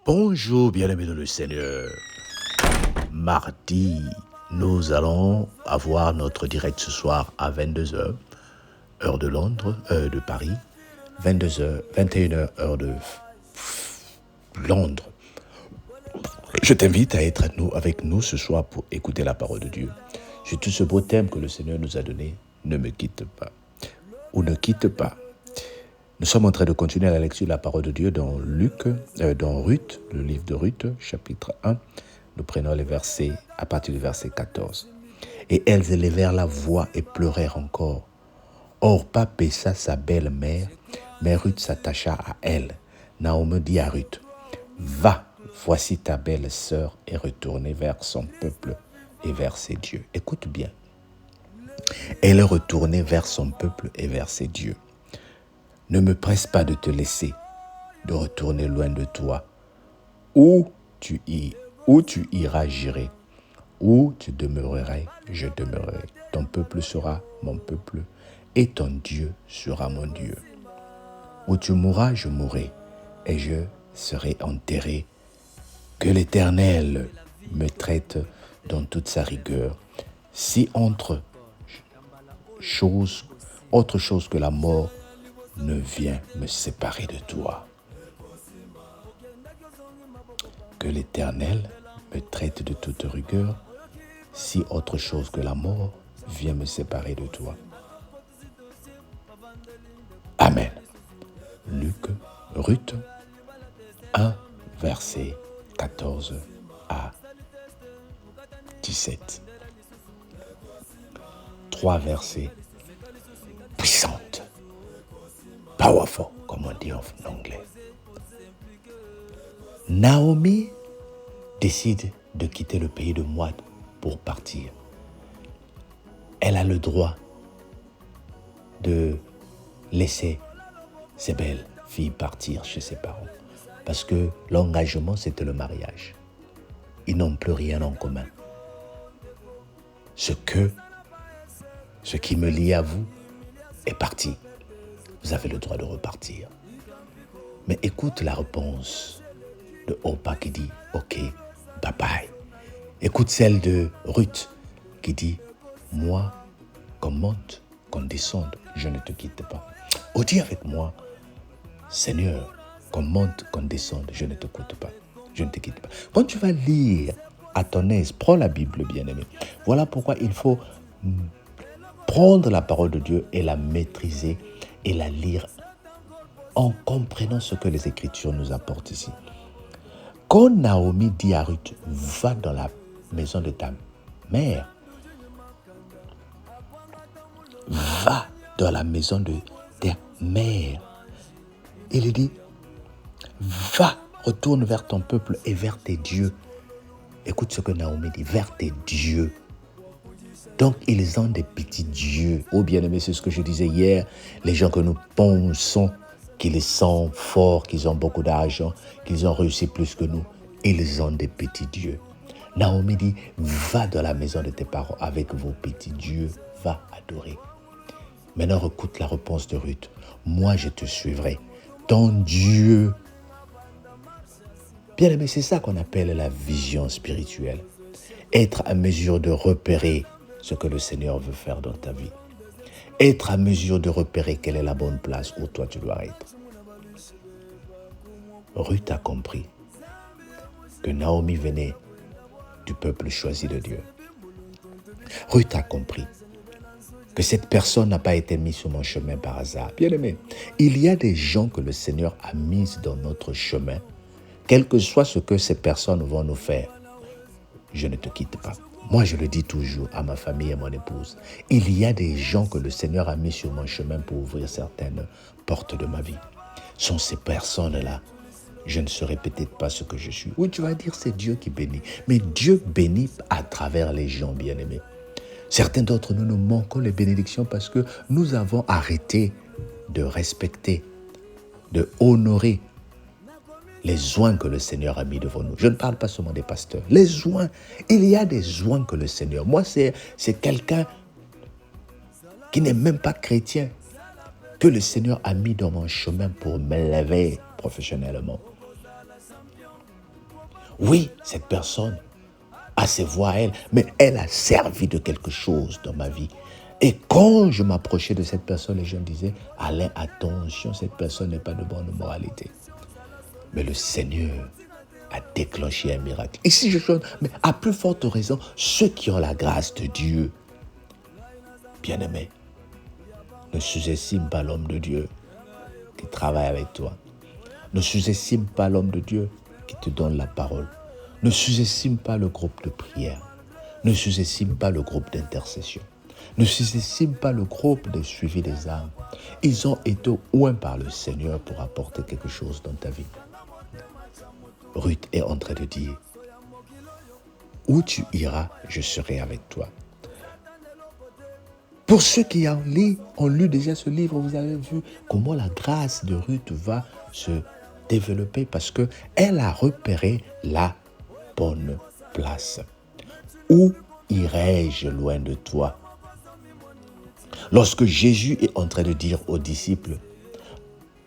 Bonjour, bien-aimés dans le Seigneur. Mardi, nous allons avoir notre direct ce soir à 22h, heure de Londres, de Paris, 22h, 21h, heure de Londres. Je t'invite à être avec nous ce soir pour écouter la parole de Dieu. Sur tout ce beau thème que le Seigneur nous a donné, ne me quitte pas ou ne quitte pas. Nous sommes en train de continuer la lecture de la parole de Dieu dans dans Ruth, le livre de Ruth, chapitre 1. Nous prenons les versets à partir du verset 14. Et elles élevèrent la voix et pleurèrent encore. Orpa baissa sa belle-mère, mais Ruth s'attacha à elle. Naomi dit à Ruth, « Va, voici ta belle-sœur est retournée vers son peuple et vers ses dieux. » Écoute bien. Elle est retournée vers son peuple et vers ses dieux. Ne me presse pas de te laisser, de retourner loin de toi. Où tu iras, j'irai. Où tu demeurerais, je demeurerai. Ton peuple sera mon peuple et ton Dieu sera mon Dieu. Où tu mourras, je mourrai et je serai enterré. Que l'Éternel me traite dans toute sa rigueur. Si autre chose que la mort ne vient me séparer de toi. Que l'Éternel me traite de toute rigueur, si autre chose que la mort vient me séparer de toi. Amen. Ruth 1, verset 14 à 17. 3 versets puissantes. Powerful, comme on dit en anglais. Naomi décide de quitter le pays de Moab pour partir. Elle a le droit de laisser ses belles filles partir chez ses parents. Parce que l'engagement, c'était le mariage. Ils n'ont plus rien en commun. Ce qui me lie à vous est parti. Vous avez le droit de repartir. Mais écoute la réponse de Orpa qui dit « Ok, bye bye ». Écoute celle de Ruth qui dit « Moi, qu'on monte, qu'on descende, je ne te quitte pas ». Oh, dis avec moi « Seigneur, qu'on monte, qu'on descende, je ne te quitte pas. Je ne te quitte pas ». Quand tu vas lire à ton aise, prends la Bible, bien-aimé. Voilà pourquoi il faut prendre la parole de Dieu et la maîtriser et la lire en comprenant ce que les Écritures nous apportent ici. Quand Naomi dit à Ruth, va dans la maison de ta mère, va dans la maison de ta mère, il dit, va, retourne vers ton peuple et vers tes dieux. Écoute ce que Naomi dit, vers tes dieux. Donc, ils ont des petits dieux. Oh, bien-aimé, c'est ce que je disais hier. Les gens que nous pensons qu'ils sont forts, qu'ils ont beaucoup d'argent, qu'ils ont réussi plus que nous, ils ont des petits dieux. Naomi dit, va dans la maison de tes parents avec vos petits dieux, va adorer. Maintenant, écoute la réponse de Ruth. Moi, je te suivrai. Ton Dieu. Bien-aimé, c'est ça qu'on appelle la vision spirituelle. Être à mesure de repérer ce que le Seigneur veut faire dans ta vie. Être à mesure de repérer quelle est la bonne place où toi tu dois être. Ruth a compris que Naomi venait du peuple choisi de Dieu. Ruth a compris que cette personne n'a pas été mise sur mon chemin par hasard. Bien-aimé, il y a des gens que le Seigneur a mis dans notre chemin, quel que soit ce que ces personnes vont nous faire. Je ne te quitte pas. Moi, je le dis toujours à ma famille et à mon épouse. Il y a des gens que le Seigneur a mis sur mon chemin pour ouvrir certaines portes de ma vie. Sont ces personnes-là. Je ne serai peut-être pas ce que je suis. Oui, tu vas dire c'est Dieu qui bénit. Mais Dieu bénit à travers les gens bien-aimés. Certains d'entre nous, nous manquons les bénédictions parce que nous avons arrêté de respecter, de honorer les oins que le Seigneur a mis devant nous. Je ne parle pas seulement des pasteurs. Les oins, il y a des oins que le Seigneur... Moi, c'est quelqu'un qui n'est même pas chrétien, que le Seigneur a mis dans mon chemin pour m'élever professionnellement. Oui, cette personne a ses voies à elle, mais elle a servi de quelque chose dans ma vie. Et quand je m'approchais de cette personne, les gens disaient, Alain, attention, cette personne n'est pas de bonne moralité. Mais le Seigneur a déclenché un miracle. Ici, je chante, mais à plus forte raison, ceux qui ont la grâce de Dieu, bien-aimés, ne sous-estime pas l'homme de Dieu qui travaille avec toi. Ne sous-estime pas l'homme de Dieu qui te donne la parole. Ne sous-estime pas le groupe de prière. Ne sous-estime pas le groupe d'intercession. Ne sous-estime pas le groupe de suivi des âmes. Ils ont été oints par le Seigneur pour apporter quelque chose dans ta vie. Ruth est en train de dire, où tu iras, je serai avec toi. Pour ceux qui ont lu déjà ce livre, vous avez vu comment la grâce de Ruth va se développer parce qu'elle a repéré la bonne place. Où irai-je loin de toi? Lorsque Jésus est en train de dire aux disciples,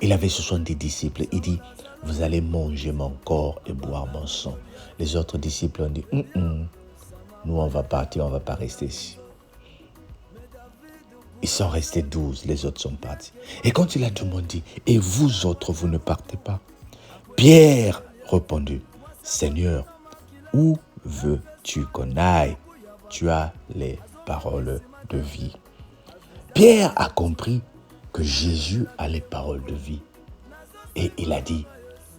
il avait 70 disciples, il dit, vous allez manger mon corps et boire mon sang. Les autres disciples ont dit, nous on va partir, on ne va pas rester ici. Ils sont restés 12, les autres sont partis. Et quand il a demandé, et vous autres, vous ne partez pas? Pierre répondit, Seigneur, où veux-tu qu'on aille? Tu as les paroles de vie. Pierre a compris que Jésus a les paroles de vie. Et il a dit,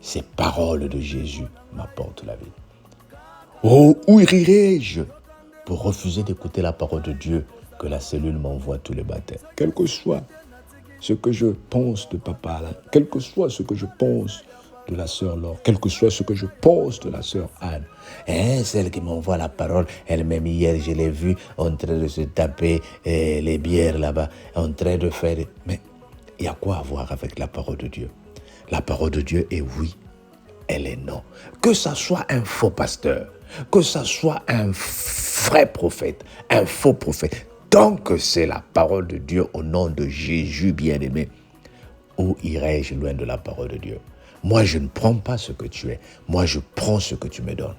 ces paroles de Jésus m'apportent la vie. Oh, où irai-je pour refuser d'écouter la parole de Dieu que la cellule m'envoie tous les matins? Quel que soit ce que je pense de papa Alain, quel que soit ce que je pense de la sœur Laure, quel que soit ce que je pense de la sœur Anne, celle qui m'envoie la parole, elle-même hier, je l'ai vue en train de se taper les bières là-bas, en train de faire... Mais il y a quoi à voir avec la parole de Dieu? La parole de Dieu est oui, elle est non. Que ça soit un faux pasteur, que ça soit un vrai prophète, un faux prophète, tant que c'est la parole de Dieu au nom de Jésus bien-aimé, où irai-je loin de la parole de Dieu? Moi, je ne prends pas ce que tu es. Moi, je prends ce que tu me donnes.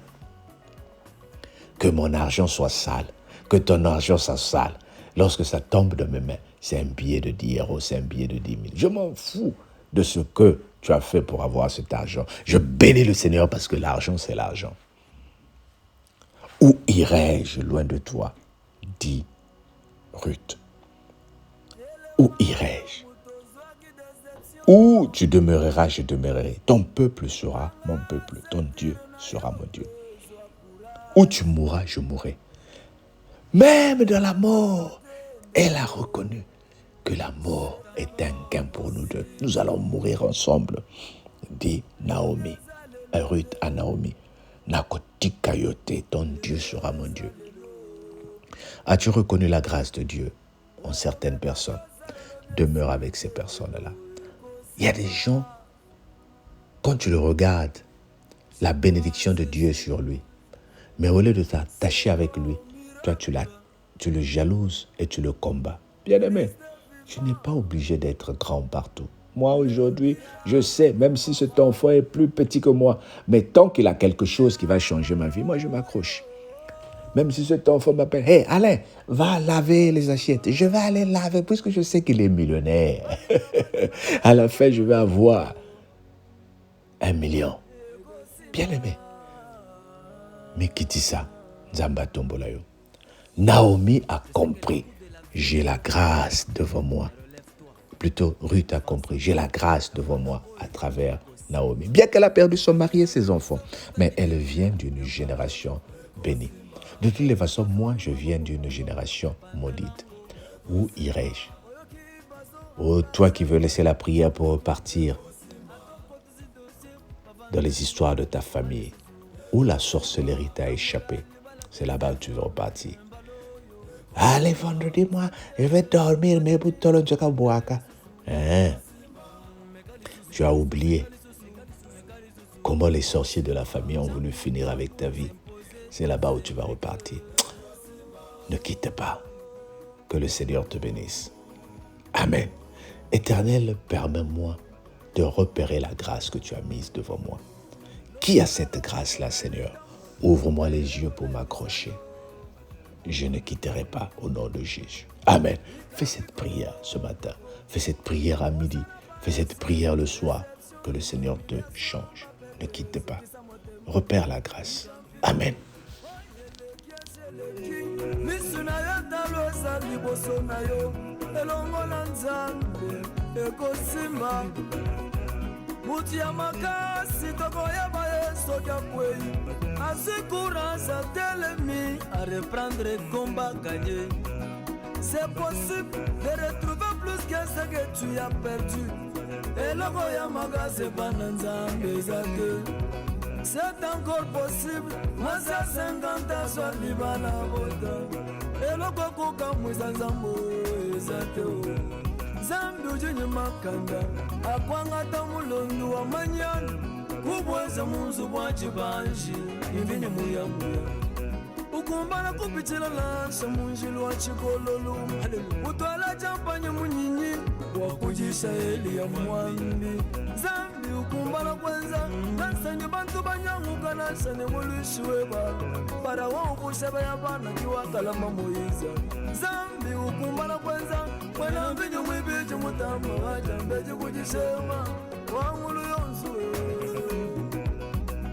Que mon argent soit sale, que ton argent soit sale. Lorsque ça tombe de mes mains, c'est un billet de 10 euros, c'est un billet de 10 000. Je m'en fous de ce que tu as fait pour avoir cet argent. Je bénis le Seigneur parce que l'argent, c'est l'argent. Où irai-je loin de toi? Dit Ruth. Où irai-je? Où tu demeureras, je demeurerai. Ton peuple sera mon peuple. Ton Dieu sera mon Dieu. Où tu mourras, je mourrai. Même dans la mort, elle a reconnu que la mort est un gain pour nous deux. Nous allons mourir ensemble, dit Naomi. Ruth à Naomi. Nakoti Kayote, ton Dieu sera mon Dieu. As-tu reconnu la grâce de Dieu en certaines personnes? Demeure avec ces personnes-là. Il y a des gens, quand tu le regardes, la bénédiction de Dieu est sur lui. Mais au lieu de t'attacher avec lui, toi tu le jalouses et tu le combats. Bien-aimé, tu n'es pas obligé d'être grand partout. Moi aujourd'hui, je sais, même si cet enfant est plus petit que moi, mais tant qu'il a quelque chose qui va changer ma vie, moi je m'accroche. Même si cet enfant m'appelle, hey Alain, va laver les assiettes. Je vais aller laver puisque je sais qu'il est millionnaire. À la fin, je vais avoir 1 million. Bien aimé. Mais qui dit ça? Nzamba Tombolayo. Naomi a compris. J'ai la grâce devant moi. Plutôt, Ruth a compris. J'ai la grâce devant moi à travers Naomi. Bien qu'elle a perdu son mari et ses enfants. Mais elle vient d'une génération bénie. De toutes les façons, moi, je viens d'une génération maudite. Où irai-je? Oh, toi qui veux laisser la prière pour repartir dans les histoires de ta famille, où la sorcellerie t'a échappé, c'est là-bas où tu veux repartir. Allez, vendredi, moi, je vais dormir, mais pour toi, tu as oublié comment les sorciers de la famille ont voulu finir avec ta vie. C'est là-bas où tu vas repartir. Ne quitte pas. Que le Seigneur te bénisse. Amen. Éternel, permets-moi de repérer la grâce que tu as mise devant moi. Qui a cette grâce-là, Seigneur? Ouvre-moi les yeux pour m'accrocher. Je ne quitterai pas au nom de Jésus. Amen. Fais cette prière ce matin. Fais cette prière à midi. Fais cette prière le soir. Que le Seigneur te change. Ne quitte pas. Repère la grâce. Amen. Mutia makasi tokoyeba Yesu kakwei assurance à telemi à reprendre le combat gagné. C'est possible de retrouver plus que ce que tu as perdu. Et le goya magase bananzambe zake. C'est encore possible. Masa 50 ans soit libana bota. Et le koko kamwiza nzambo zake. Zambi ujinyi makanda akwanga tamulondu wa manyana kubweza munzu bwa chibanji imvini muyamuya ukumbana kupitila lansa munjilu wa chikololu utwala champanye munyinyi wakujisha eli ya mwambi zambi ukumbana kwenza nansanye bantu banyanguka nansane mulishiwe para waubusha ya bana kiwakalama moiza zambi ukumbana kwenza mwena mbinyo mwibiji mutamba wajambeji kujishema wangulu yonsuwe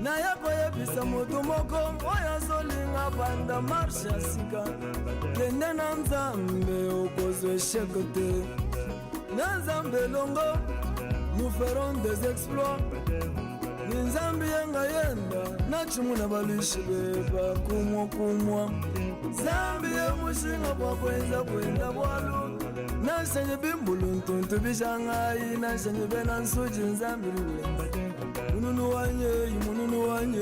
na yako yebisa mutu moko oya zolinga banda marsha sika kende na nzambe okozwe shekote na nzambe longo nous ferons des exploits ni nzambe yenga yenda na chimuna balushi beba kumwa zambi ye mushinga bwa kwenda bwalu nashenye bimbulu ntuntu bishangai nashenye bena nsuji nzambi ruwemba mununu wanye mununu wanye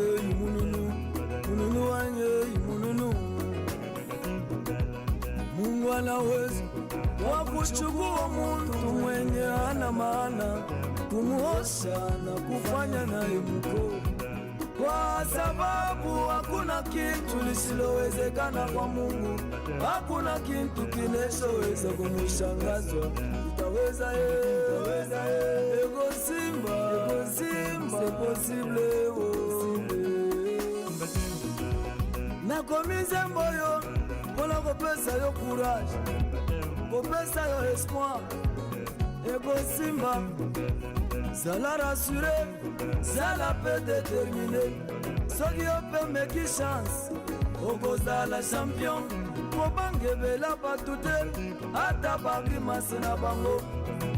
mununu wanye mununu Mungu anaweza wakuchukua muntu mwenye hana maana kumuosha na kufanya naye mkuu, kwa sababu hakuna kitu lisilowezekana kwa Mungu. Hakuna kitu kinachoweza kumshangazwa. Utaweza ego simba c'est possible na komize moyo pona kopesa yo courage, kopesa yo espoir. Ego simba zala rassuré, zala peut déterminé. Soki yo pe meki chance okozala champion. Kobangebela batute ata bakimasi na bango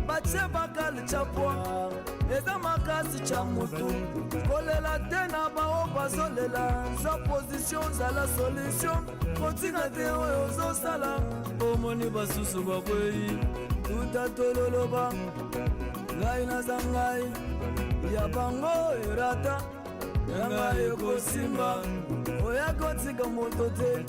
batie bakali chapwa eza makasi cha mutu kolela te na bao bazolela sa position zala solution kotinga te oyo ozosala omoni basusu bakwei tutatololoba ngai naza ngai ya bango erata yanga ekosimba oya kotika moto te